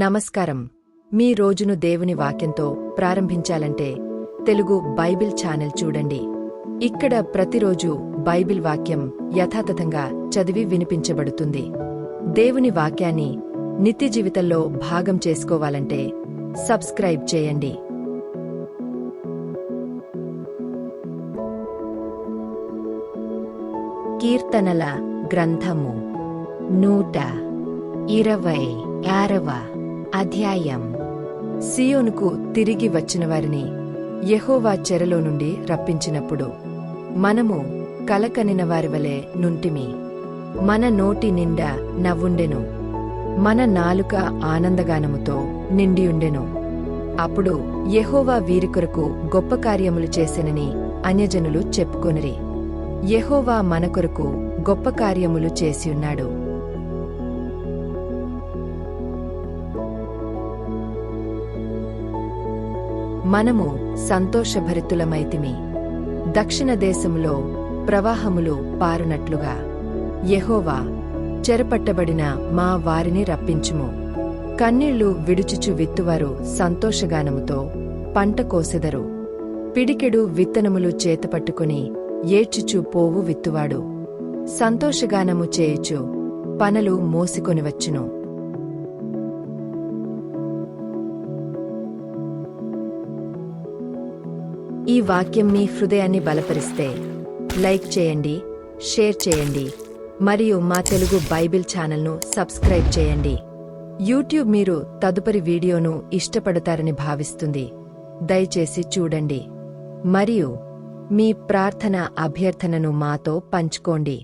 నమస్కారం. మీ రోజును దేవుని వాక్యంతో ప్రారంభించాలంటే తెలుగు బైబిల్ ఛానల్ చూడండి. ఇక్కడ ప్రతిరోజు బైబిల్ వాక్యం యథాతథంగా చదివి వినిపించబడుతుంది. దేవుని వాక్యాన్ని నిత్య జీవితంలో భాగం చేసుకోవాలంటే సబ్స్క్రైబ్ చేయండి. కీర్తనల గ్రంథము 126వ అధ్యాయం. సియోనుకు తిరిగి వచ్చినవారిని యెహోవా చెరలో నుండి రప్పించినప్పుడు మనము కలకనిన వారివలే నుంటిమి. మన నోటి నిండా నవ్వుండెను, మన నాలుక ఆనందగానముతో నిండియుండెను. అప్పుడు యెహోవా వీరి కొరకు గొప్ప కార్యములు చేసెనని అన్యజనులు చెప్పుకొనిరి. యెహోవా మన కొరకు గొప్ప కార్యములు చేసియున్నాడు. మనము సంతోషభరితులమైతిమి. దక్షిణ దేశములో ప్రవాహములు పారునట్లుగా యెహోవా చెరపట్టబడిన మా వారిని రప్పించుము. కన్నీళ్లు విడుచుచు విత్తువారు సంతోషగానముతో పంట కోసెదరు. పిడికెడు విత్తనములు చేతపట్టుకుని ఏడ్చుచూ పోవు విత్తువాడు సంతోషగానము చేయుచు పనలు మోసికొనివచ్చును. ఈ వాక్యం మీ హృదయాన్ని బలపరిస్తే లైక్ చేయండి, షేర్ చేయండి మరియు మా తెలుగు బైబిల్ ఛానల్ను సబ్స్క్రైబ్ చేయండి. యూట్యూబ్ మీరు తదుపరి వీడియోను ఇష్టపడతారని భావిస్తుంది. దయచేసి చూడండి మరియు మీ ప్రార్థన అభ్యర్థనను మాతో పంచుకోండి.